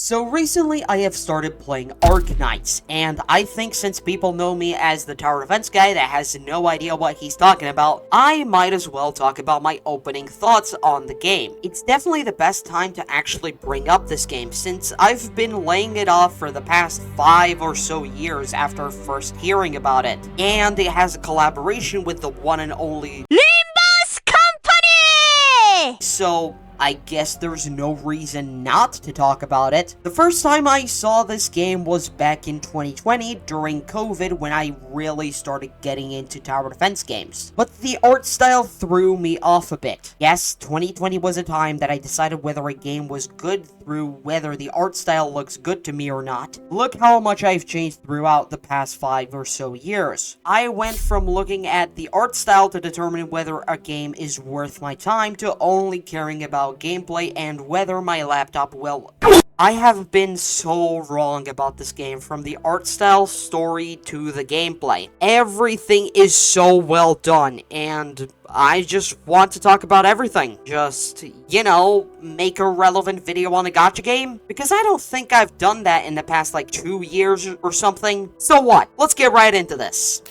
So recently I have started playing Arknights, and I think since people know me as the tower defense guy that has no idea what he's talking about, I might as well talk about my opening thoughts on the game. It's definitely the best time to actually bring up this game since I've been laying it off for the past 5 or so years after first hearing about it, and it has a collaboration with the one and only Company! So I guess there's no reason not to talk about it. The first time I saw this game was back in 2020 during COVID when I really started getting into tower defense games. But the art style threw me off a bit. Yes, 2020 was a time that I decided whether a game was good through whether the art style looks good to me or not. Look how much I've changed throughout the past 5 or so years. I went from looking at the art style to determine whether a game is worth my time to only caring about gameplay and whether my laptop will. I have been so wrong about this game, from the art style, story, to the gameplay. Everything is so well done, and I just want to talk about everything. Just, make a relevant video on a gacha game? Because I don't think I've done that in the past, 2 years or something. So what? Let's get right into this.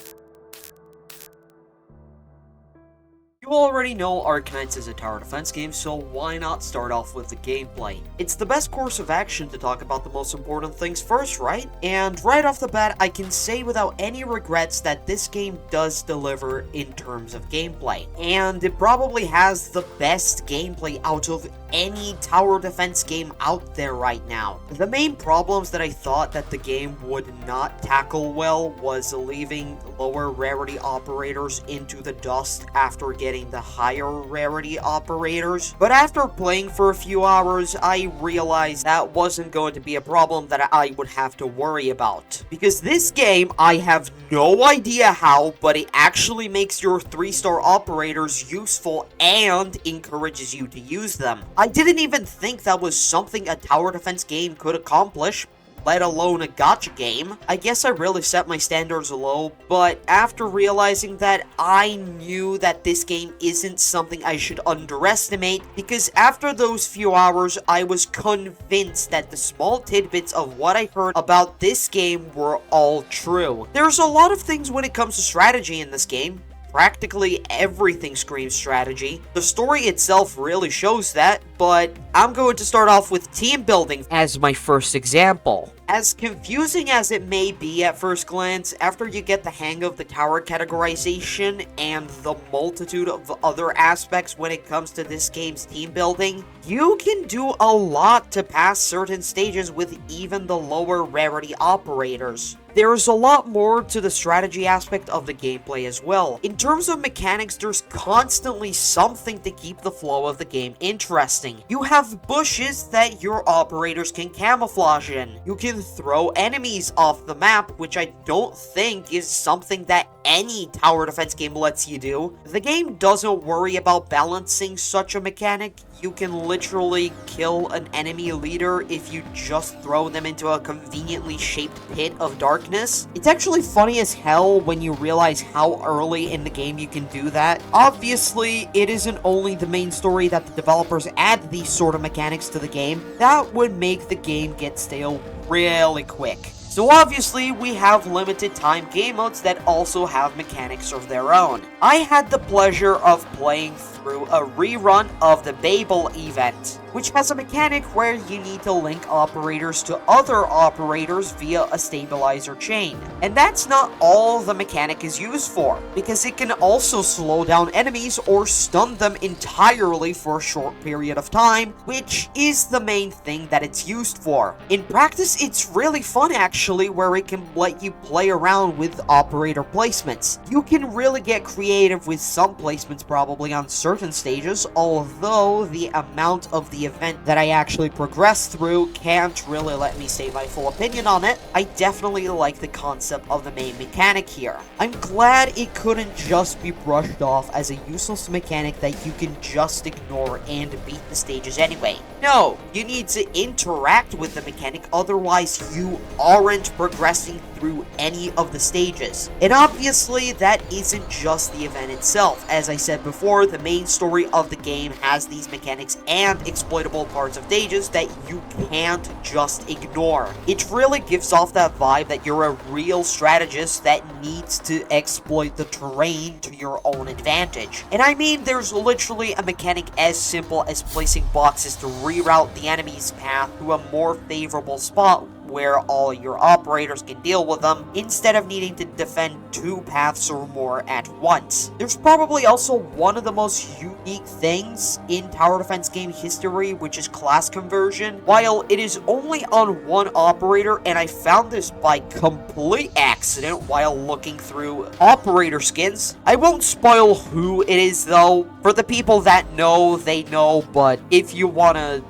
You already know Arknights is a tower defense game, so why not start off with the gameplay? It's the best course of action to talk about the most important things first, right? And right off the bat, I can say without any regrets that this game does deliver in terms of gameplay. And it probably has the best gameplay out of any tower defense game out there right now. The main problems that I thought that the game would not tackle well was leaving lower rarity operators into the dust after getting the higher rarity operators. But after playing for a few hours, I realized that wasn't going to be a problem that I would have to worry about. Because this game, I have no idea how, but it actually makes your 3-star operators useful and encourages you to use them. I didn't even think that was something a tower defense game could accomplish, let alone a gacha game. I guess I really set my standards low, but after realizing that, I knew that this game isn't something I should underestimate, because after those few hours, I was convinced that the small tidbits of what I heard about this game were all true. There's a lot of things when it comes to strategy in this game. Practically everything screams strategy. The story itself really shows that, but I'm going to start off with team building as my first example. As confusing as it may be at first glance, after you get the hang of the tower categorization and the multitude of other aspects when it comes to this game's team building, you can do a lot to pass certain stages with even the lower rarity operators. There's a lot more to the strategy aspect of the gameplay as well. In terms of mechanics, there's constantly something to keep the flow of the game interesting. You have bushes that your operators can camouflage in. You can throw enemies off the map, which I don't think is something that any tower defense game lets you do. The game doesn't worry about balancing such a mechanic. You can literally kill an enemy leader if you just throw them into a conveniently shaped pit of darkness. It's actually funny as hell when you realize how early in the game you can do that. Obviously, it isn't only the main story that the developers add these sort of mechanics to the game. That would make the game get stale really quick. So obviously, we have limited time game modes that also have mechanics of their own. I had the pleasure of playing through a rerun of the Babel event, which has a mechanic where you need to link operators to other operators via a stabilizer chain. And that's not all the mechanic is used for, because it can also slow down enemies or stun them entirely for a short period of time, which is the main thing that it's used for. In practice, it's really fun actually, where it can let you play around with operator placements. You can really get creative with some placements probably on certain stages, although the amount of the event that I actually progressed through can't really let me say my full opinion on it. I definitely like the concept of the main mechanic here. I'm glad it couldn't just be brushed off as a useless mechanic that you can just ignore and beat the stages anyway. No, you need to interact with the mechanic, otherwise you aren't aren't progressing through any of the stages. And obviously, that isn't just the event itself. As I said before, the main story of the game has these mechanics and exploitable parts of stages that you can't just ignore. It really gives off that vibe that you're a real strategist that needs to exploit the terrain to your own advantage. And I mean, there's literally a mechanic as simple as placing boxes to reroute the enemy's path to a more favorable spot where all your operators can deal with them, instead of needing to defend 2 paths or more at once. There's probably also one of the most unique things in tower defense game history, which is class conversion. While it is only on 1 operator, and I found this by complete accident while looking through operator skins. I won't spoil who it is though. For the people that know, they know, but if you wanna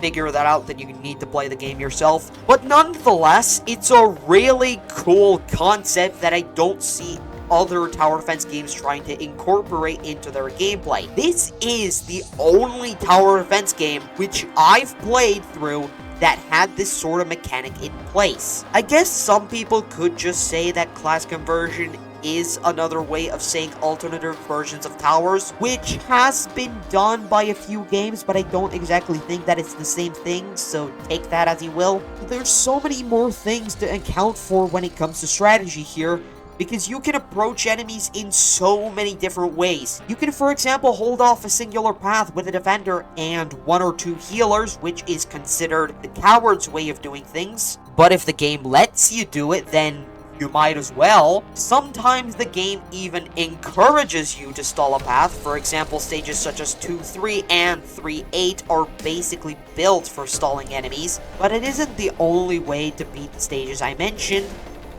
figure that out, then you need to play the game yourself. But nonetheless, it's a really cool concept that I don't see other tower defense games trying to incorporate into their gameplay. This is the only tower defense game which I've played through that had this sort of mechanic in place. I guess some people could just say that class conversion is another way of saying alternative versions of towers, which has been done by a few games, but I don't exactly think that it's the same thing, so take that as you will. There's so many more things to account for when it comes to strategy here, because you can approach enemies in so many different ways. You can, for example, hold off a singular path with a defender and 1 or 2 healers, which is considered the coward's way of doing things. But if the game lets you do it, then you might as well. Sometimes the game even encourages you to stall a path. For example, stages such as 2-3 and 3-8 are basically built for stalling enemies, but it isn't the only way to beat the stages I mentioned.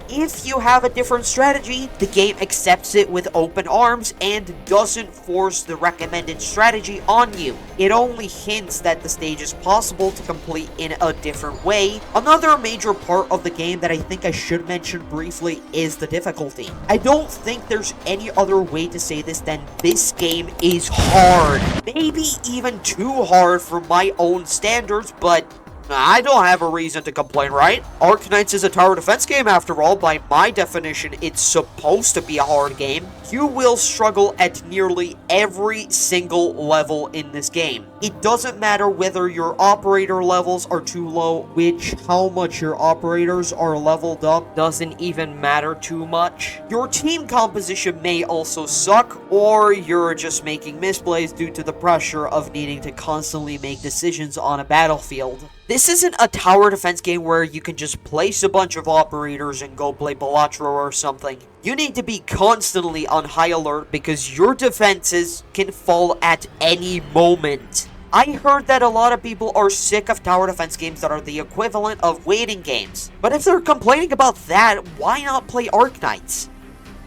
If you have a different strategy, the game accepts it with open arms and doesn't force the recommended strategy on you. It only hints that the stage is possible to complete in a different way. Another major part of the game that I think I should mention briefly is the difficulty. I don't think there's any other way to say this than this game is hard. Maybe even too hard for my own standards, but I don't have a reason to complain, right? Arknights is a tower defense game after all. By my definition, it's supposed to be a hard game. You will struggle at nearly every single level in this game. It doesn't matter whether your operator levels are too low, which how much your operators are leveled up doesn't even matter too much. Your team composition may also suck, or you're just making misplays due to the pressure of needing to constantly make decisions on a battlefield. This isn't a tower defense game where you can just place a bunch of operators and go play Balatro or something. You need to be constantly on high alert because your defenses can fall at any moment. I heard that a lot of people are sick of tower defense games that are the equivalent of waiting games. But if they're complaining about that, why not play Arknights?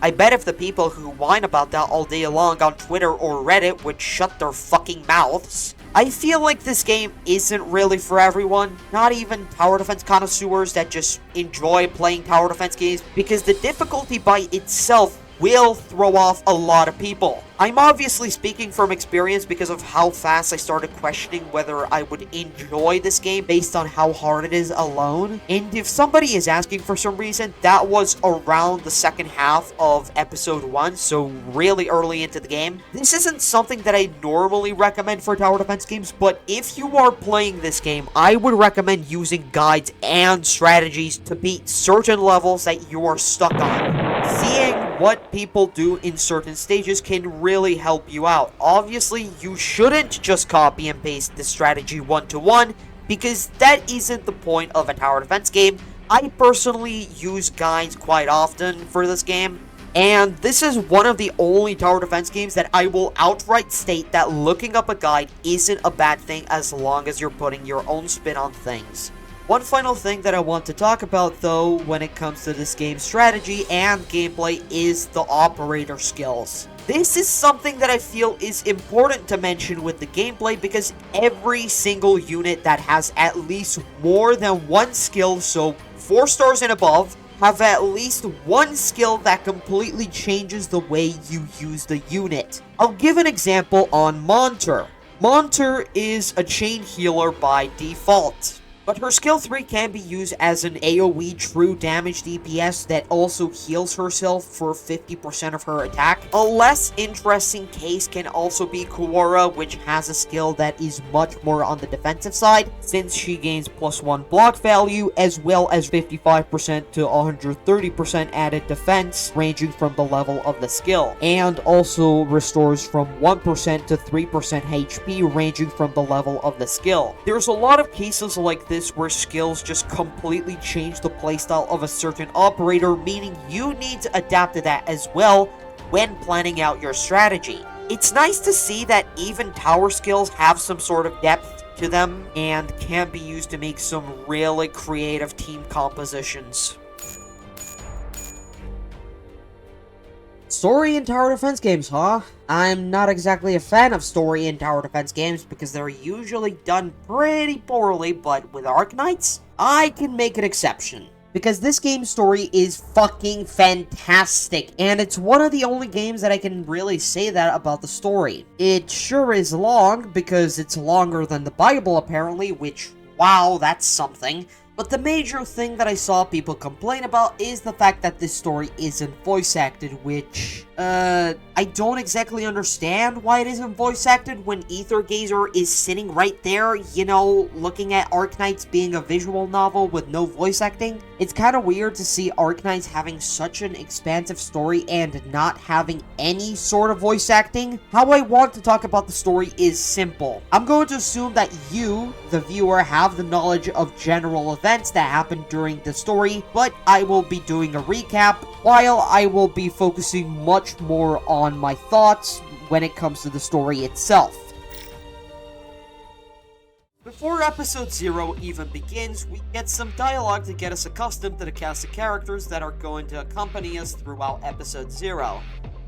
I bet if the people who whine about that all day long on Twitter or Reddit would shut their fucking mouths. I feel like this game isn't really for everyone, not even tower defense connoisseurs that just enjoy playing tower defense games, because the difficulty by itself will throw off a lot of people. I'm obviously speaking from experience because of how fast I started questioning whether I would enjoy this game based on how hard it is alone. And if somebody is asking for some reason, that was around the second half of episode 1, so really early into the game. This isn't something that I normally recommend for tower defense games, but if you are playing this game, I would recommend using guides and strategies to beat certain levels that you are stuck on. Seeing what people do in certain stages can really help you out. Obviously, you shouldn't just copy and paste the strategy one-to-one, because that isn't the point of a tower defense game. I personally use guides quite often for this game, and this is one of the only tower defense games that I will outright state that looking up a guide isn't a bad thing as long as you're putting your own spin on things. One final thing that I want to talk about though when it comes to this game's strategy and gameplay is the operator skills. This is something that I feel is important to mention with the gameplay because every single unit that has at least more than one skill, so 4 stars and above, have at least one skill that completely changes the way you use the unit. I'll give an example on Monter. Monter is a chain healer by default. But her skill 3 can be used as an AoE true damage DPS that also heals herself for 50% of her attack. A less interesting case can also be Kuwara, which has a skill that is much more on the defensive side, since she gains +1 block value as well as 55% to 130% added defense, ranging from the level of the skill, and also restores from 1% to 3% HP, ranging from the level of the skill. There's a lot of cases like this where skills just completely change the playstyle of a certain operator, meaning you need to adapt to that as well when planning out your strategy. It's nice to see that even tower skills have some sort of depth to them and can be used to make some really creative team compositions. Story in tower defense games, huh? I'm not exactly a fan of story in tower defense games because they're usually done pretty poorly, but with Arknights, I can make an exception. Because this game's story is fucking fantastic, and it's one of the only games that I can really say that about the story. It sure is long, because it's longer than the Bible apparently, which, wow, that's something. But the major thing that I saw people complain about is the fact that this story isn't voice acted, which, I don't exactly understand why it isn't voice acted when Aethergazer is sitting right there, you know, looking at Arknights being a visual novel with no voice acting. It's kind of weird to see Arknights having such an expansive story and not having any sort of voice acting. How I want to talk about the story is simple. I'm going to assume that you, the viewer, have the knowledge of general events that happened during the story, but I will be doing a recap, while I will be focusing much more on my thoughts when it comes to the story itself. Before episode 0 even begins, we get some dialogue to get us accustomed to the cast of characters that are going to accompany us throughout episode 0.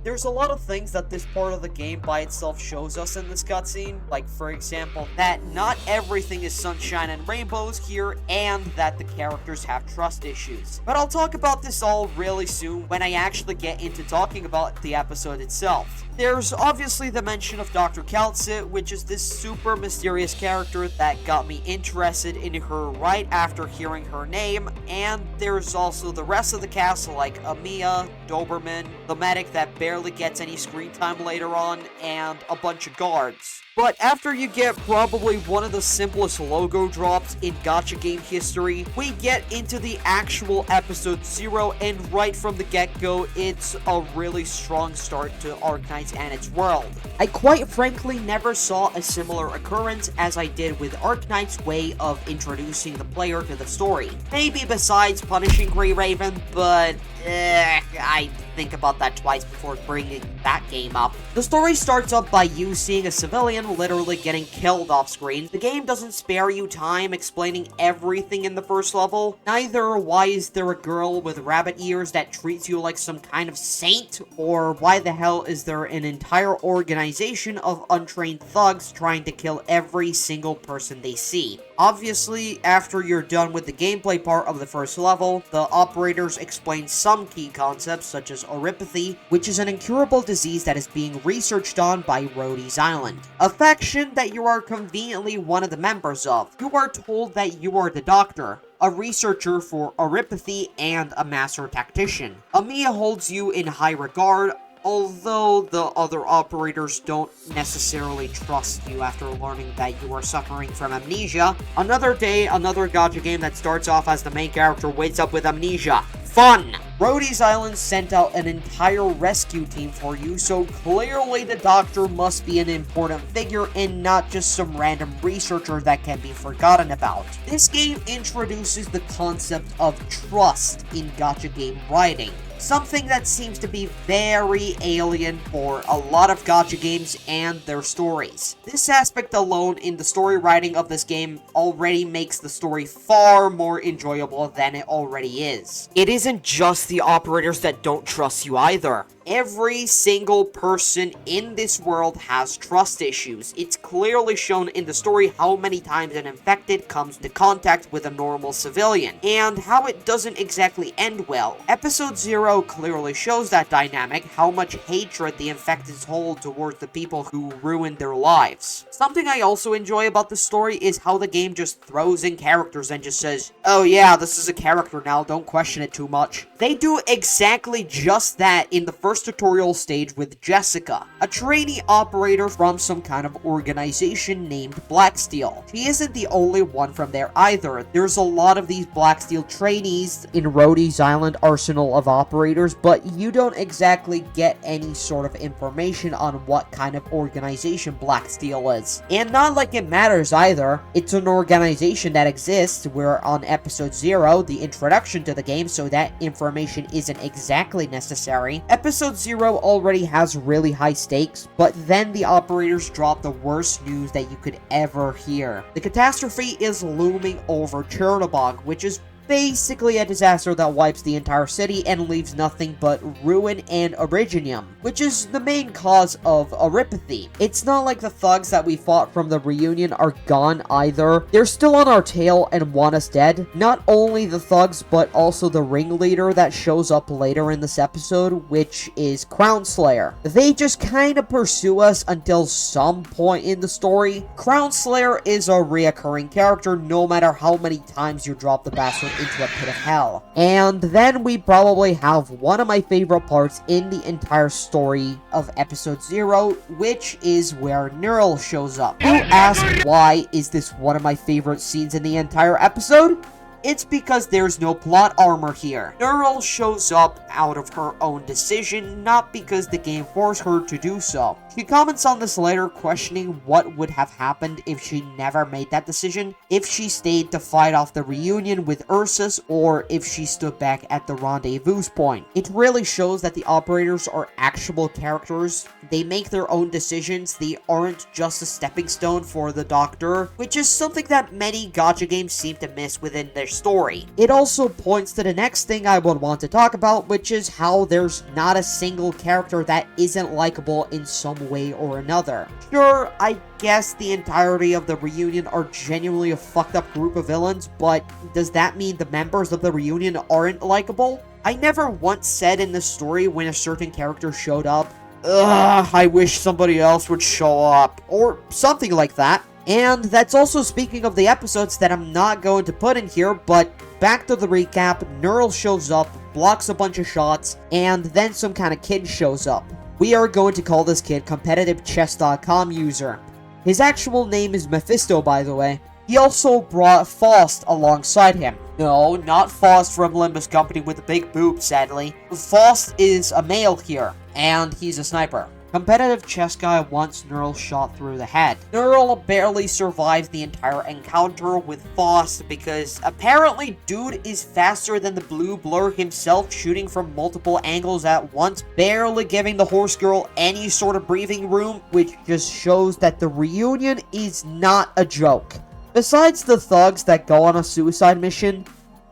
There's a lot of things that this part of the game by itself shows us in this cutscene, like for example, that not everything is sunshine and rainbows here, and that the characters have trust issues. But I'll talk about this all really soon when I actually get into talking about the episode itself. There's obviously the mention of Dr. Kaltsit, which is this super mysterious character that got me interested in her right after hearing her name, and there's also the rest of the cast like Amiya, Doberman, the medic that barely gets any screen time later on, and a bunch of guards. But after you get probably one of the simplest logo drops in gacha game history, we get into the actual episode 0, and right from the get-go, it's a really strong start to Arknights and its world. I quite frankly never saw a similar occurrence as I did with Arknights' way of introducing the player to the story. Maybe besides punishing Grey Raven, but I think about that twice before bringing that game up. The story starts up by you seeing a civilian literally getting killed off screen. The game doesn't spare you time explaining everything in the first level. Neither why is there a girl with rabbit ears that treats you like some kind of saint, or why the hell is there an entire organization of untrained thugs trying to kill every single person they see. Obviously, after you're done with the gameplay part of the first level, the operators explain some key concepts such as orypathy, which is an incurable disease that is being researched on by Rhodey's Island, a faction that you are conveniently one of the members of. You are told that you are the doctor, a researcher for orypathy, and a master tactician. Amiya holds you in high regard, although the other operators don't necessarily trust you after learning that you are suffering from amnesia. Another day, another gacha game that starts off as the main character wakes up with amnesia. Fun! Rhodey's Island sent out an entire rescue team for you, so clearly the doctor must be an important figure and not just some random researcher that can be forgotten about. This game introduces the concept of trust in gacha game writing, something that seems to be very alien for a lot of gacha games and their stories. This aspect alone in the story writing of this game already makes the story far more enjoyable than it already is. It isn't just the operators that don't trust you either. Every single person in this world has trust issues. It's clearly shown in the story how many times an infected comes into contact with a normal civilian, and how it doesn't exactly end well. Episode 0 clearly shows that dynamic, how much hatred the infecteds hold towards the people who ruined their lives. Something I also enjoy about the story is how the game just throws in characters and just says, oh yeah, this is a character now, don't question it too much. They do exactly just that in the first tutorial stage with Jessica, a trainee operator from some kind of organization named Blacksteel. She isn't the only one from there either. There's a lot of these Blacksteel trainees in Rhodey's Island arsenal of operators, but you don't exactly get any sort of information on what kind of organization Blacksteel is. And not like it matters either. It's an organization that exists. We're on episode 0, the introduction to the game, so that information isn't exactly necessary. Episode 0 already has really high stakes, but then the operators drop the worst news that you could ever hear. The catastrophe is looming over Chernobog, which is basically a disaster that wipes the entire city and leaves nothing but ruin and originium, which is the main cause of Erypathy. It's not like the thugs that we fought from the reunion are gone either. They're still on our tail and want us dead. Not only the thugs, but also the ringleader that shows up later in this episode, which is Crown Slayer. They just kind of pursue us until some point in the story. Crown Slayer is a reoccurring character no matter how many times you drop the bastard into a pit of hell. And then we probably have one of my favorite parts in the entire story of episode 0, which is where Neural shows up. You ask, why is this one of my favorite scenes in the entire episode? It's because there's no plot armor here. Neural shows up out of her own decision, not because the game forced her to do so. She comments on this later, questioning what would have happened if she never made that decision, if she stayed to fight off the reunion with Ursus, or if she stood back at the rendezvous point. It really shows that the operators are actual characters. They make their own decisions. They aren't just a stepping stone for the Doctor, which is something that many gacha games seem to miss within their story. It also points to the next thing I would want to talk about, which is how there's not a single character that isn't likable in some way or another. Sure, I guess the entirety of the reunion are genuinely a fucked up group of villains, but does that mean the members of the reunion aren't likable? I never once said in the story when a certain character showed up, ugh, I wish somebody else would show up, or something like that. And that's also speaking of the episodes that I'm not going to put in here, but back to the recap. Neural shows up, blocks a bunch of shots, and then some kind of kid shows up. We are going to call this kid CompetitiveChess.com user. His actual name is Mephisto, by the way. He also brought Faust alongside him. No, not Faust from Limbus Company with a big boob, sadly. Faust is a male here, and he's a sniper. Competitive chess guy wants Neural shot through the head. Neural barely survives the entire encounter with Faust because apparently dude is faster than the blue blur himself, shooting from multiple angles at once, barely giving the horse girl any sort of breathing room, which just shows that the reunion is not a joke. Besides the thugs that go on a suicide mission,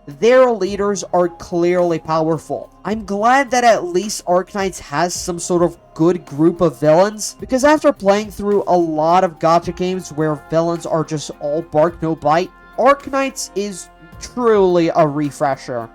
their leaders are clearly powerful. I'm glad that at least Arknights has some sort of good group of villains, because after playing through a lot of gacha games where villains are just all bark no bite, Arknights is truly a refresher.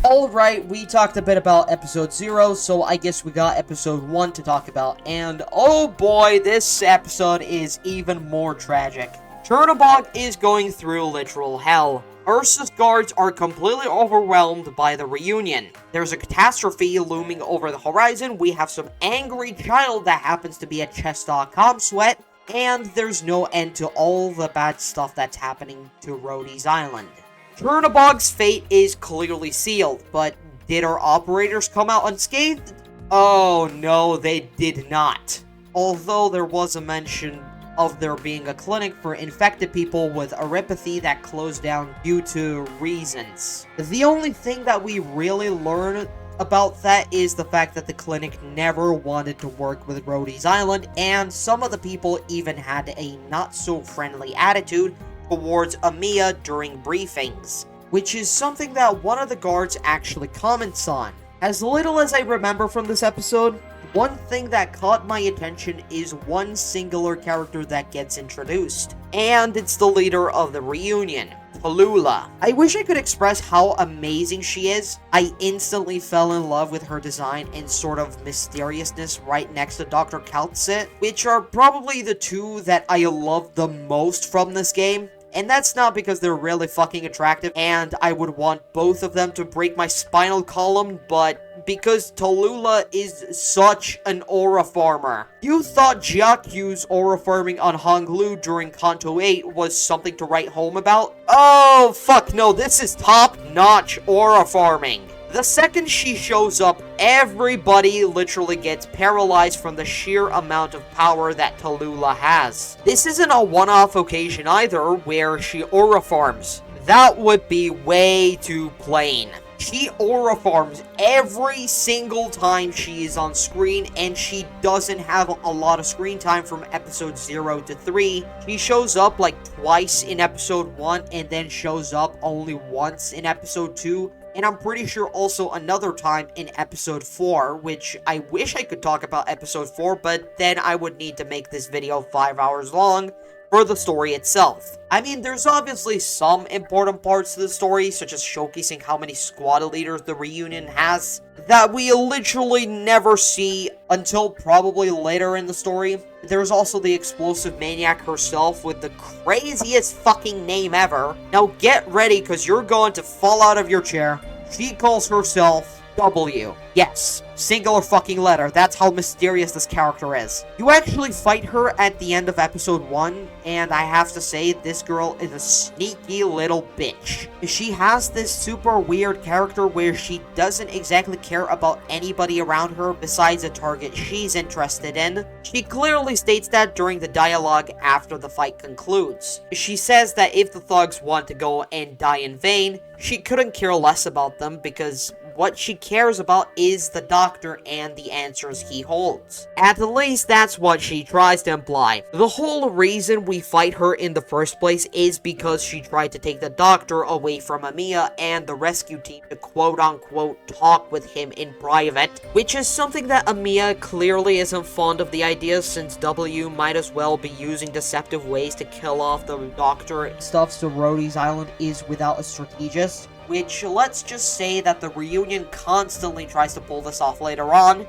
Alright, we talked a bit about episode 0, so I guess we got episode 1 to talk about, and oh boy, this episode is even more tragic. Chernobog is going through literal hell. Ursus guards are completely overwhelmed by the reunion. There's a catastrophe looming over the horizon. We have some angry child that happens to be a chess.com sweat, and there's no end to all the bad stuff that's happening to Rhodey's Island. Chernobog's fate is clearly sealed, but did our operators come out unscathed? Oh no, they did not. Although there was a mention of there being a clinic for infected people with Erypathy that closed down due to reasons. The only thing that we really learn about that is the fact that the clinic never wanted to work with Rhodey's Island, and some of the people even had a not-so-friendly attitude towards Amiya during briefings, which is something that one of the guards actually comments on. As little as I remember from this episode, one thing that caught my attention is one singular character that gets introduced, and it's the leader of the reunion, Tallulah. I wish I could express how amazing she is. I instantly fell in love with her design and sort of mysteriousness right next to Dr. Kaltzit, which are probably the two that I love the most from this game. And that's not because they're really fucking attractive and I would want both of them to break my spinal column, but because Tallulah is such an aura farmer. You thought Jiakyu's aura farming on Honglu during Kanto 8 was something to write home about? Oh, fuck no, this is top-notch aura farming. The second she shows up, everybody literally gets paralyzed from the sheer amount of power that Tallulah has. This isn't a one-off occasion either, where she aura farms. That would be way too plain. She aura farms every single time she is on screen, and she doesn't have a lot of screen time from episode 0 to 3. She shows up like twice in episode 1, and then shows up only once in episode 2. And I'm pretty sure also another time in episode 4, which I wish I could talk about episode 4, but then I would need to make this video 5 hours long for the story itself. I mean, there's obviously some important parts to the story, such as showcasing how many squad leaders the reunion has, that we literally never see until probably later in the story. There's also the explosive maniac herself with the craziest fucking name ever. Now get ready, because you're going to fall out of your chair. She calls herself W. Yes, singular fucking letter. That's how mysterious this character is. You actually fight her at the end of episode 1, and I have to say, this girl is a sneaky little bitch. She has this super weird character where she doesn't exactly care about anybody around her besides a target she's interested in. She clearly states that during the dialogue after the fight concludes. She says that if the thugs want to go and die in vain, she couldn't care less about them because what she cares about is the doctor and the answers he holds. At least that's what she tries to imply. The whole reason we fight her in the first place is because she tried to take the doctor away from Amiya and the rescue team to quote-unquote talk with him in private, which is something that Amiya clearly isn't fond of the idea, since W might as well be using deceptive ways to kill off the doctor. Stuff so Rhodey's Island is without a strategist. Which, let's just say that the reunion constantly tries to pull this off later on,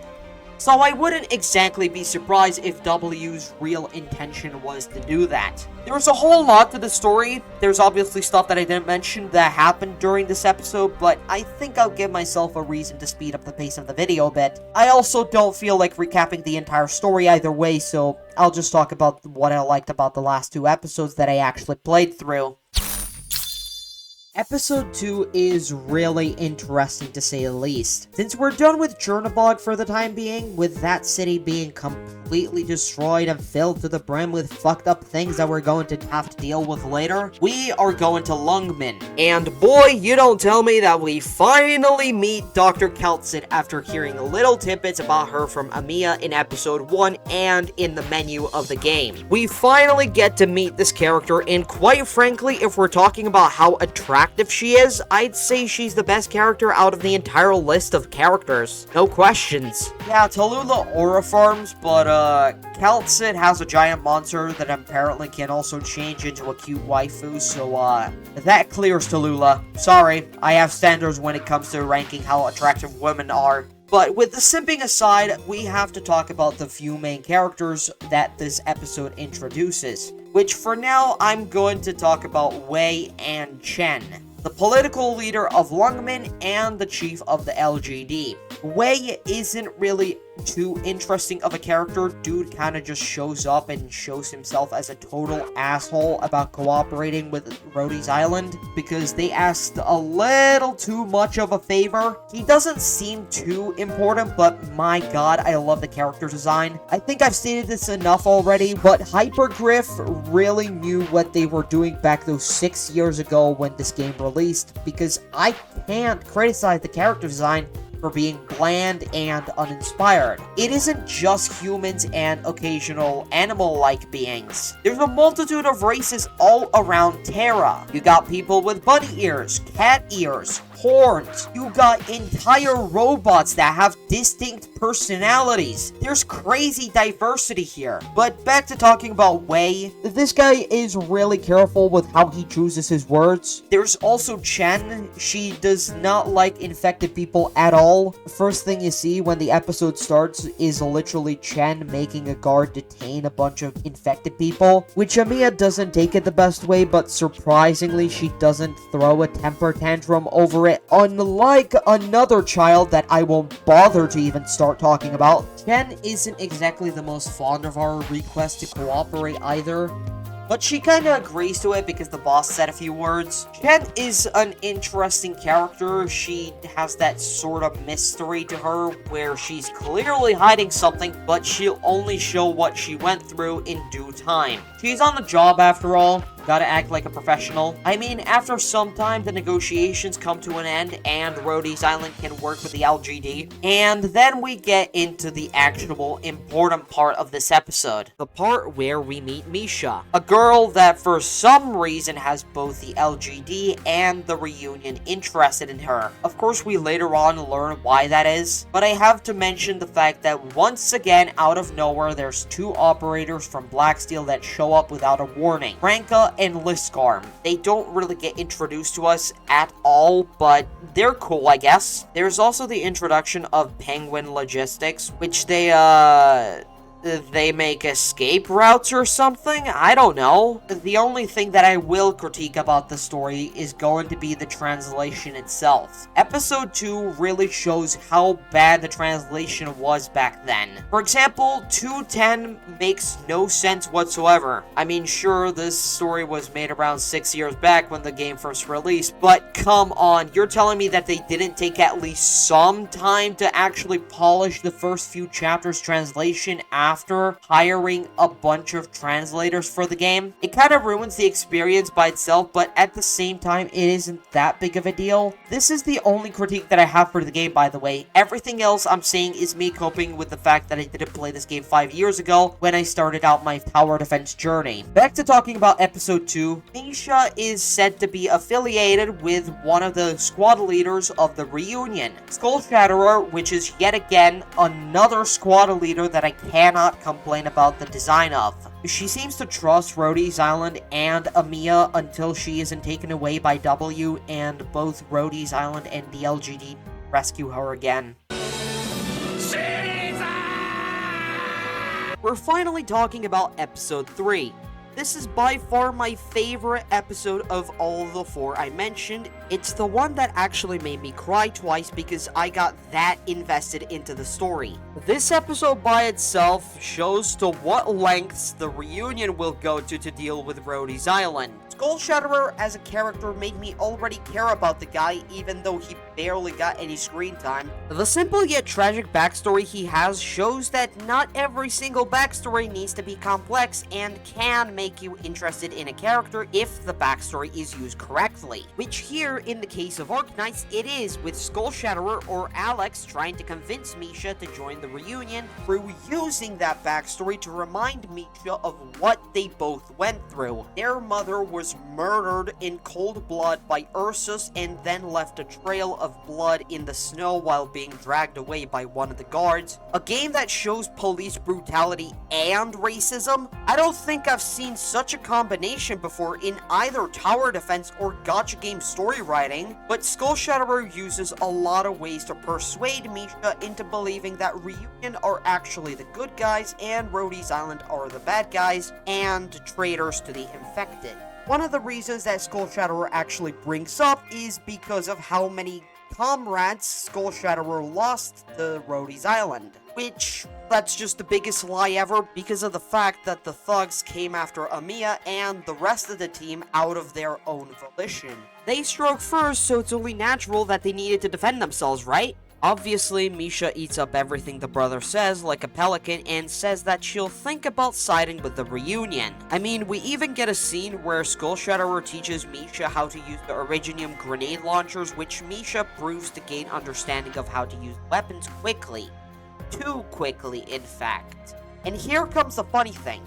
so I wouldn't exactly be surprised if W's real intention was to do that. There's a whole lot to the story. There's obviously stuff that I didn't mention that happened during this episode, but I think I'll give myself a reason to speed up the pace of the video a bit. I also don't feel like recapping the entire story either way, so I'll just talk about what I liked about the last 2 episodes that I actually played through. Episode 2 is really interesting to say the least. Since we're done with Chernobog for the time being, with that city being completely destroyed and filled to the brim with fucked up things that we're going to have to deal with later, we are going to Lungmen. And boy, you don't tell me that we finally meet Dr. Kaltzit after hearing little tidbits about her from Amiya in episode 1 and in the menu of the game. We finally get to meet this character, and quite frankly, if we're talking about how attractive she is, I'd say she's the best character out of the entire list of characters. No questions. Yeah, Tallulah aura farms, but Kaltzit has a giant monster that apparently can also change into a cute waifu, so that clears Tallulah. Sorry, I have standards when it comes to ranking how attractive women are. But with the simping aside, we have to talk about the few main characters that this episode introduces, which for now I'm going to talk about Wei and Chen, the political leader of Lungmen and the chief of the LGD. Wei isn't really too interesting of a character. Dude kind of just shows up and shows himself as a total asshole about cooperating with Rhodey's Island because they asked a little too much of a favor. He doesn't seem too important, but my god, I love the character design. I think I've stated this enough already, but Hypergryph really knew what they were doing back those 6 years ago when this game released, because I can't criticize the character design for being bland and uninspired. It isn't just humans and occasional animal-like beings. There's a multitude of races all around Terra. You got people with bunny ears, cat ears, horns. You got entire robots that have distinct personalities. There's crazy diversity here. But back to talking about Wei, this guy is really careful with how he chooses his words. There's also Chen. She does not like infected people at all. First thing you see when the episode starts is literally Chen making a guard detain a bunch of infected people, which Amiya doesn't take it the best way, but surprisingly she doesn't throw a temper tantrum over it, unlike another child that I won't bother to even start talking about. Chen isn't exactly the most fond of our request to cooperate either, but she kinda agrees to it because the boss said a few words. Chen is an interesting character. She has that sort of mystery to her where she's clearly hiding something, but she'll only show what she went through in due time. She's on the job after all. Gotta act like a professional. I mean, after some time, the negotiations come to an end, and Rhodey's Island can work with the LGD. And then we get into the actionable, important part of this episode. The part where we meet Misha, a girl that for some reason has both the LGD and the reunion interested in her. Of course, we later on learn why that is, but I have to mention the fact that once again, out of nowhere, there's two operators from Blacksteel that show up without a warning. Franca and Liskarm. They don't really get introduced to us at all, but they're cool, I guess. There's also the introduction of Penguin Logistics, which they make escape routes or something? I don't know. The only thing that I will critique about the story is going to be the translation itself. Episode 2 really shows how bad the translation was back then. For example, 210 makes no sense whatsoever. I mean, sure, this story was made around 6 years back when the game first released, but come on, you're telling me that they didn't take at least some time to actually polish the first few chapters' translation after hiring a bunch of translators for the game? It kind of ruins the experience by itself, but at the same time, it isn't that big of a deal. This is the only critique that I have for the game, by the way. Everything else I'm saying is me coping with the fact that I didn't play this game 5 years ago when I started out my tower defense journey. Back to talking about episode 2, Misha is said to be affiliated with one of the squad leaders of the reunion, Skull Shatterer, which is yet again another squad leader that I cannot complain about the design of. She seems to trust Rhodey's Island and Amiya until she isn't taken away by W, and both Rhodey's Island and the LGD rescue her again. We're finally talking about episode 3. This is by far my favorite episode of all the 4 I mentioned. It's the one that actually made me cry twice because I got that invested into the story. This episode by itself shows to what lengths the reunion will go to deal with Rhodey's Island. Skull Shatterer as a character made me already care about the guy even though he barely got any screen time. The simple yet tragic backstory he has shows that not every single backstory needs to be complex and can make you interested in a character if the backstory is used correctly. Which here, in the case of Arknights, it is, with Skull Shatterer or Alex trying to convince Misha to join the reunion through using that backstory to remind Misha of what they both went through. Their mother was murdered in cold blood by Ursus and then left a trail of blood in the snow while being dragged away by one of the guards. A game that shows police brutality and racism? I don't think I've seen such a combination before in either tower defense or gacha game story writing, but Skull Shatterer uses a lot of ways to persuade Misha into believing that Reunion are actually the good guys and Rhodey's Island are the bad guys and traitors to the infected. One of the reasons that Skull Shatterer actually brings up is because of how many comrades Skull Shatterer lost to Rhodey's Island. Which, that's just the biggest lie ever because of the fact that the thugs came after Amiya and the rest of the team out of their own volition. They struck first, so it's only natural that they needed to defend themselves, right? Obviously, Misha eats up everything the brother says like a pelican and says that she'll think about siding with the reunion. I mean, we even get a scene where Skull Shatterer teaches Misha how to use the Originium grenade launchers, which Misha proves to gain understanding of how to use weapons quickly. Too quickly, in fact. And here comes the funny thing.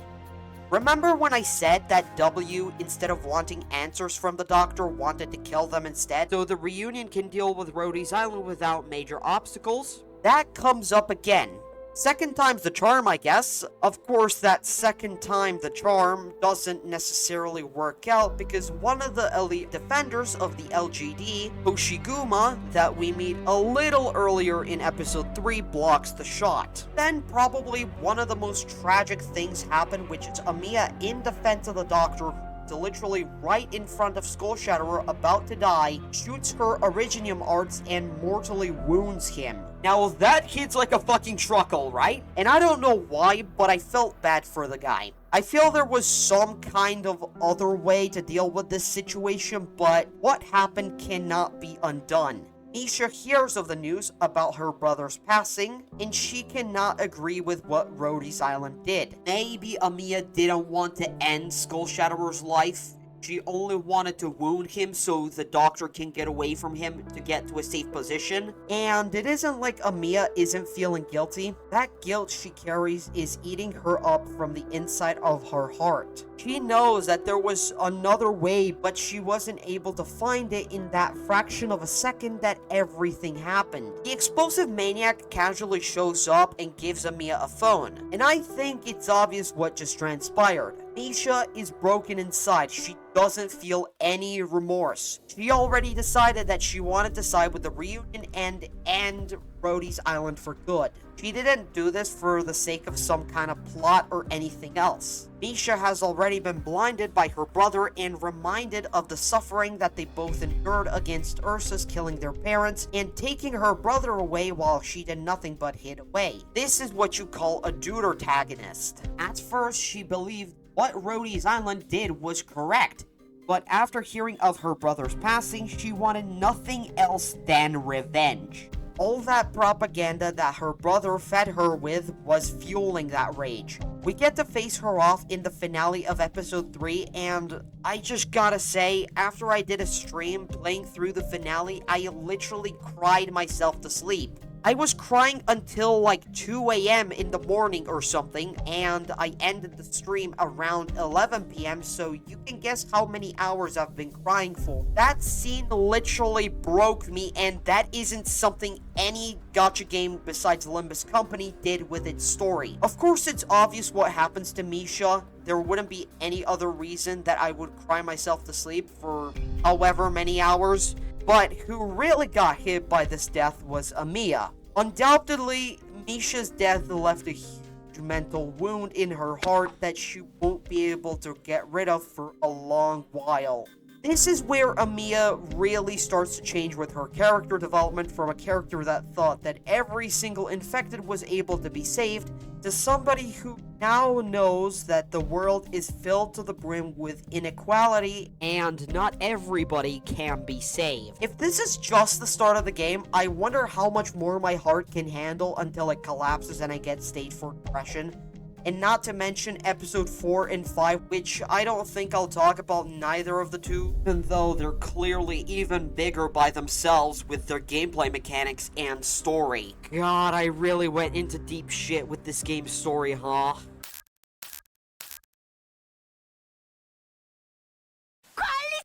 Remember when I said that W, instead of wanting answers from the doctor, wanted to kill them instead, so the reunion can deal with Rhodey's Island without major obstacles? That comes up again. Second time's the charm, I guess. Of course, that second time the charm doesn't necessarily work out because one of the elite defenders of the LGD, Hoshiguma, that we meet a little earlier in episode 3, blocks the shot. Then probably one of the most tragic things happen, which is Amiya in defense of the doctor, to literally right in front of Skull Shatterer about to die, shoots her Originium arts and mortally wounds him. Now that hits like a fucking truckle, right? And I don't know why, but I felt bad for the guy. I feel there was some kind of other way to deal with this situation, but what happened cannot be undone. Misha hears of the news about her brother's passing, and she cannot agree with what Rhodey's Island did. Maybe Amiya didn't want to end Skull Shatterer's life. She only wanted to wound him so the doctor can get away from him to get to a safe position. And it isn't like Amiya isn't feeling guilty. That guilt she carries is eating her up from the inside of her heart. She knows that there was another way, but she wasn't able to find it in that fraction of a second that everything happened. The explosive maniac casually shows up and gives Amiya a phone. And I think it's obvious what just transpired. Misha is broken inside. She doesn't feel any remorse. She already decided that she wanted to side with the reunion and end Rhodey's Island for good. She didn't do this for the sake of some kind of plot or anything else. Misha has already been blinded by her brother and reminded of the suffering that they both endured against Ursa's killing their parents and taking her brother away while she did nothing but hid away. This is what you call a deuteragonist. At first, she believed what Rhodey's Island did was correct, but after hearing of her brother's passing, she wanted nothing else than revenge. All that propaganda that her brother fed her with was fueling that rage. We get to face her off in the finale of episode 3, and I just gotta say, after I did a stream playing through the finale, I literally cried myself to sleep. I was crying until like 2 a.m. in the morning or something, and I ended the stream around 11 p.m., so you can guess how many hours I've been crying for. That scene literally broke me, and that isn't something any gacha game besides Limbus Company did with its story. Of course, it's obvious what happens to Misha. There wouldn't be any other reason that I would cry myself to sleep for however many hours. But who really got hit by this death was Amiya. Undoubtedly, Misha's death left a huge mental wound in her heart that she won't be able to get rid of for a long while. This is where Amiya really starts to change with her character development from a character that thought that every single infected was able to be saved to somebody who now knows that the world is filled to the brim with inequality and not everybody can be saved. If this is just the start of the game, I wonder how much more my heart can handle until it collapses and I get stage 4 depression. And not to mention episode 4 and 5, which I don't think I'll talk about neither of the two, even though they're clearly even bigger by themselves with their gameplay mechanics and story. God, I really went into deep shit with this game's story, huh?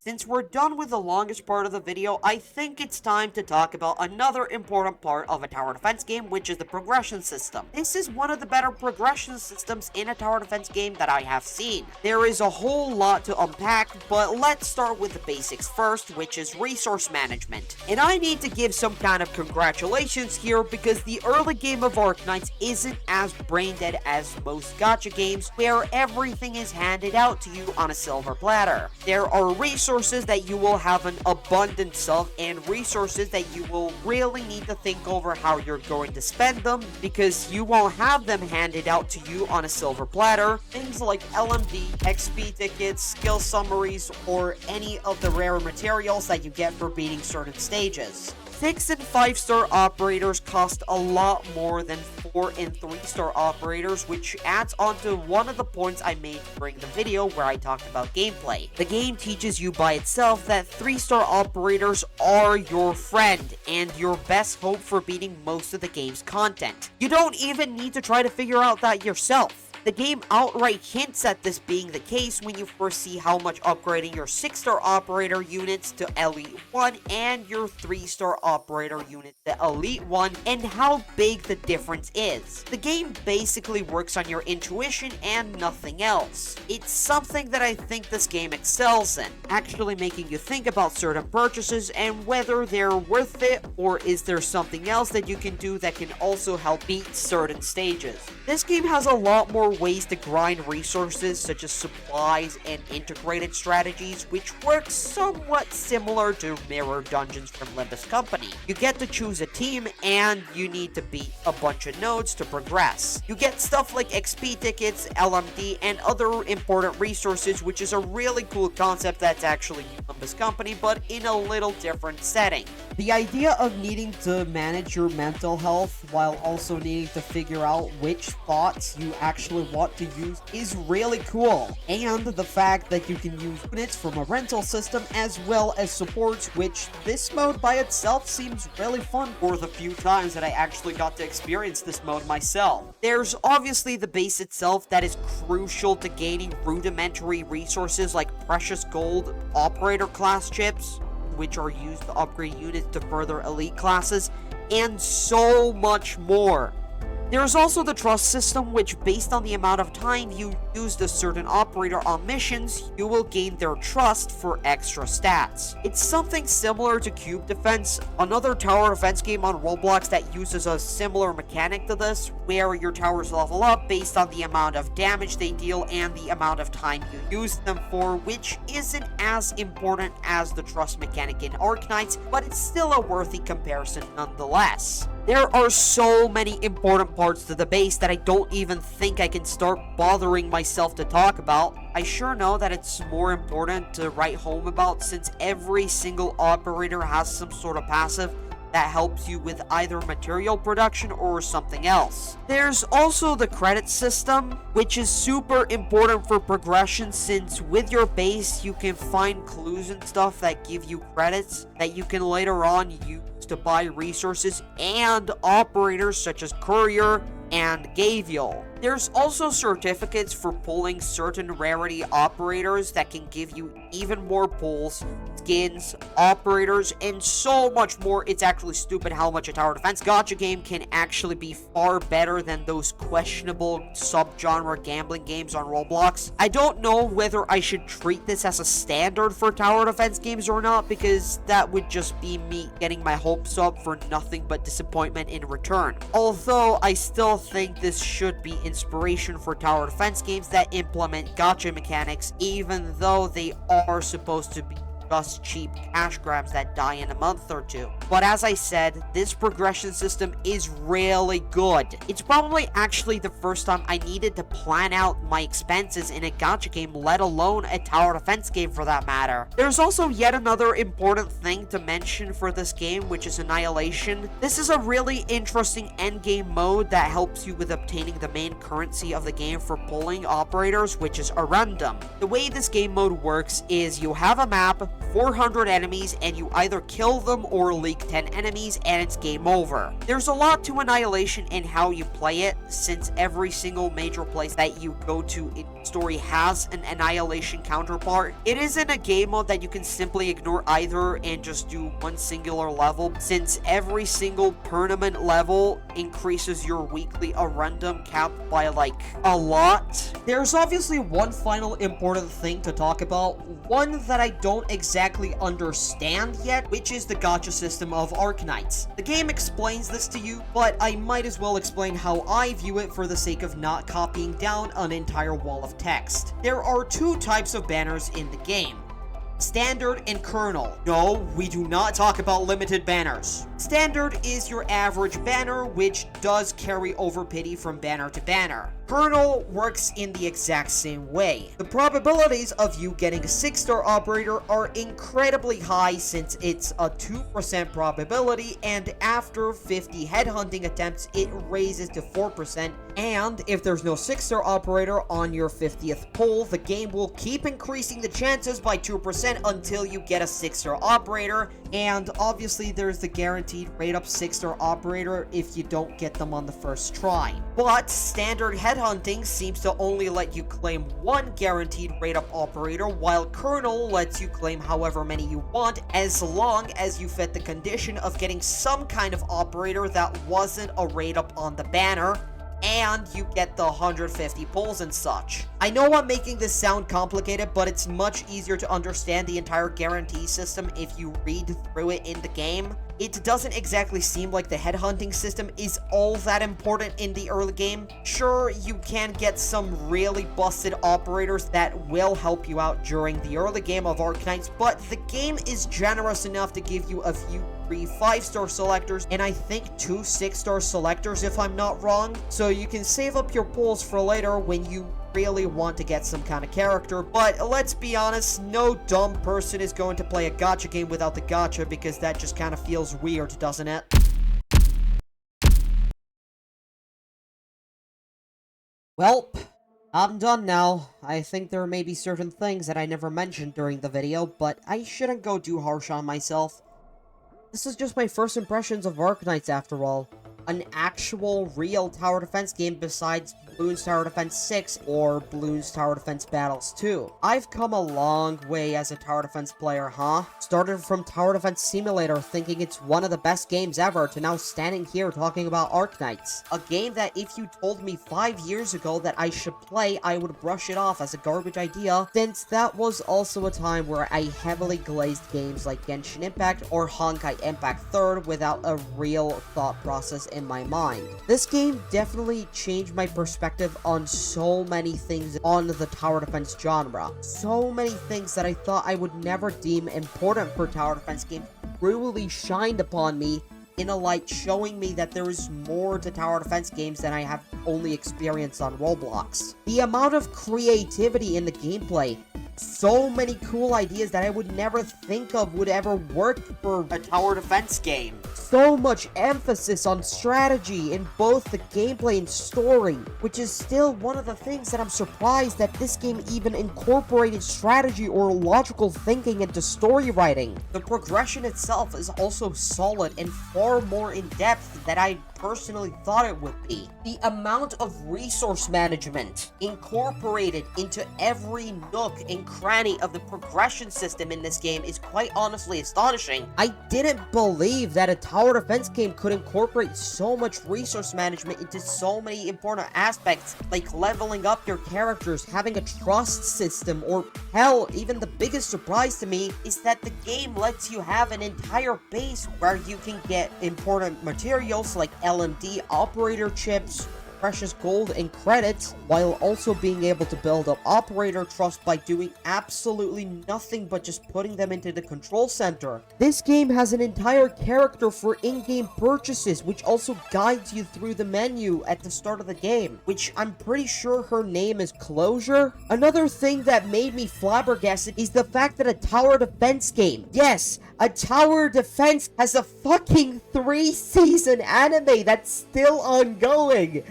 Since we're done with the longest part of the video, I think it's time to talk about another important part of a tower defense game, which is the progression system. This is one of the better progression systems in a tower defense game that I have seen. There is a whole lot to unpack, but let's start with the basics first, which is resource management. And I need to give some kind of congratulations here because the early game of Arknights isn't as brain dead as most gacha games, where everything is handed out to you on a silver platter. There are resources that you will have an abundance of and resources that you will really need to think over how you're going to spend them because you won't have them handed out to you on a silver platter. Things like LMD, XP tickets, skill summaries, or any of the rare materials that you get for beating certain stages. 6 and 5-star operators cost a lot more than 4 and 3-star operators, which adds on to one of the points I made during the video where I talked about gameplay. The game teaches you by itself that 3-star operators are your friend and your best hope for beating most of the game's content. You don't even need to try to figure out that yourself. The game outright hints at this being the case when you first see how much upgrading your 6-star operator units to Elite 1 and your 3-star operator units to Elite 1 and how big the difference is. The game basically works on your intuition and nothing else. It's something that I think this game excels in, actually making you think about certain purchases and whether they're worth it, or is there something else that you can do that can also help beat certain stages. This game has a lot more ways to grind resources such as supplies and integrated strategies, which works somewhat similar to mirror dungeons from Limbus Company. You get to choose a team and you need to beat a bunch of nodes to progress. You get stuff like XP tickets, LMD, and other important resources, which is a really cool concept that's actually Limbus Company, but in a little different setting. The idea of needing to manage your mental health while also needing to figure out which thoughts you actually want to use is really cool, and the fact that you can use units from a rental system as well as supports, which this mode by itself seems really fun for the few times that I actually got to experience this mode myself. There's obviously the base itself that is crucial to gaining rudimentary resources like precious gold, operator class chips, which are used to upgrade units to further elite classes, and so much more. There is also the trust system, which based on the amount of time you used a certain operator on missions, you will gain their trust for extra stats. It's something similar to Cube Defense, another tower defense game on Roblox that uses a similar mechanic to this, where your towers level up based on the amount of damage they deal and the amount of time you use them for, which isn't as important as the trust mechanic in Arknights, but it's still a worthy comparison nonetheless. There are so many important parts to the base that I don't even think I can start bothering myself to talk about. I sure know that it's more important to write home about, since every single operator has some sort of passive that helps you with either material production or something else. There's also the credit system, which is super important for progression, since with your base you can find clues and stuff that give you credits that you can later on use to buy resources and operators such as Courier and Gavial. There's also certificates for pulling certain rarity operators that can give you even more pulls, skins, operators, and so much more. It's actually stupid how much a tower defense gacha game can actually be far better than those questionable subgenre gambling games on Roblox. I don't know whether I should treat this as a standard for tower defense games or not, because that would just be me getting my hopes up for nothing but disappointment in return. Although I still think this should be inspiration for tower defense games that implement gacha mechanics, even though they are supposed to be just cheap cash grabs that die in a month or two. But as I said, this progression system is really good. It's probably actually the first time I needed to plan out my expenses in a gacha game, let alone a tower defense game for that matter. There's also yet another important thing to mention for this game, which is Annihilation. This is a really interesting endgame mode that helps you with obtaining the main currency of the game for pulling operators, which is Arundum. The way this game mode works is you have a map, 400 enemies, and you either kill them or leak 10 enemies and it's game over. There's a lot to Annihilation in how you play it, since every single major place that you go to in story has an Annihilation counterpart. It isn't a game mode that you can simply ignore either and just do one singular level, since every single permanent level increases your weekly Arundum cap by like a lot. There's obviously one final important thing to talk about, one that I don't exactly understand yet, which is the gacha system of Arknights. The game explains this to you, but I might as well explain how I view it for the sake of not copying down an entire wall of text. There are two types of banners in the game: Standard and Kernel. No, we do not talk about limited banners. Standard is your average banner, which does carry over pity from banner to banner. Colonel works in the exact same way. The probabilities of you getting a 6-star operator are incredibly high since it's a 2% probability, and after 50 headhunting attempts, it raises to 4%, and if there's no 6-star operator on your 50th pull, the game will keep increasing the chances by 2% until you get a 6-star operator, and obviously there's the guaranteed rate up 6-star operator if you don't get them on the first try. But standard headhunting seems to only let you claim one guaranteed rate up operator, while Colonel lets you claim however many you want as long as you fit the condition of getting some kind of operator that wasn't a rate up on the banner, and you get the 150 pulls and such. I know I'm making this sound complicated, but it's much easier to understand the entire guarantee system if you read through it in the game. It doesn't exactly seem like the headhunting system is all that important in the early game. Sure, you can get some really busted operators that will help you out during the early game of Arknights, but the game is generous enough to give you a few 3 5-star selectors, and I think 2 6-star selectors if I'm not wrong. So you can save up your pulls for later when you really want to get some kind of character, but let's be honest, no dumb person is going to play a gacha game without the gacha because that just kind of feels weird, doesn't it? Well, I'm done now. I think there may be certain things that I never mentioned during the video, but I shouldn't go too harsh on myself. This is just my first impressions of Arknights after all. An actual, real tower defense game besides Bloons Tower Defense 6 or Bloons Tower Defense Battles 2. I've come a long way as a tower defense player, huh? Started from Tower Defense Simulator thinking it's one of the best games ever to now standing here talking about Arknights. A game that if you told me 5 years ago that I should play, I would brush it off as a garbage idea, since that was also a time where I heavily glazed games like Genshin Impact or Honkai Impact 3rd without a real thought process in my mind. This game definitely changed my perspective on so many things on the tower defense genre. So many things that I thought I would never deem important for tower defense games really shined upon me in a light showing me that there is more to tower defense games than I have only experienced on Roblox. The amount of creativity in the gameplay, so many cool ideas that I would never think of would ever work for a tower defense game. So much emphasis on strategy in both the gameplay and story, which is still one of the things that I'm surprised that this game even incorporated strategy or logical thinking into story writing. The progression itself is also solid and far more in-depth than I personally thought it would be. The amount of resource management incorporated into every nook and cranny of the progression system in this game is quite honestly astonishing. I didn't believe that a tower defense game could incorporate so much resource management into so many important aspects, like leveling up your characters, having a trust system, or hell, even the biggest surprise to me is that the game lets you have an entire base where you can get important materials like LMD operator chips, precious gold, and credits, while also being able to build up operator trust by doing absolutely nothing but just putting them into the control center. This game has an entire character for in-game purchases, which also guides you through the menu at the start of the game, which I'm pretty sure her name is Closure. Another thing that made me flabbergasted is the fact that a tower defense game, yes, a tower defense, has a fucking 3-season anime that's still ongoing.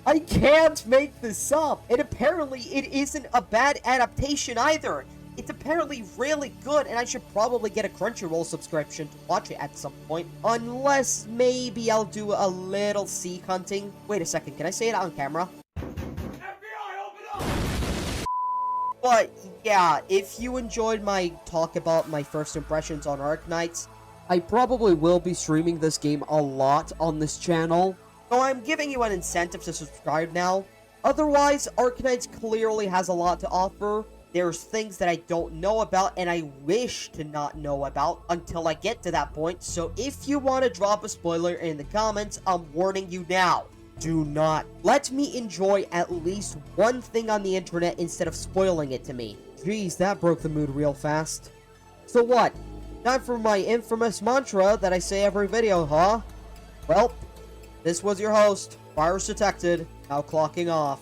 I can't make this up. And apparently it isn't a bad adaptation either. It's apparently really good, and I should probably get a Crunchyroll subscription to watch it at some point. Unless maybe I'll do a little seek hunting. Wait a second, can I say it on camera? FBI, open up! But yeah, if you enjoyed my talk about my first impressions on Arknights, I probably will be streaming this game a lot on this channel. So I'm giving you an incentive to subscribe now. Otherwise, Arknights clearly has a lot to offer. There's things that I don't know about and I wish to not know about until I get to that point. So if you want to drop a spoiler in the comments, I'm warning you now. Do not. Let me enjoy at least one thing on the internet instead of spoiling it to me. Jeez, that broke the mood real fast. So what? Time for my infamous mantra that I say every video, huh? Well, this was your host, Virus Detected, now clocking off.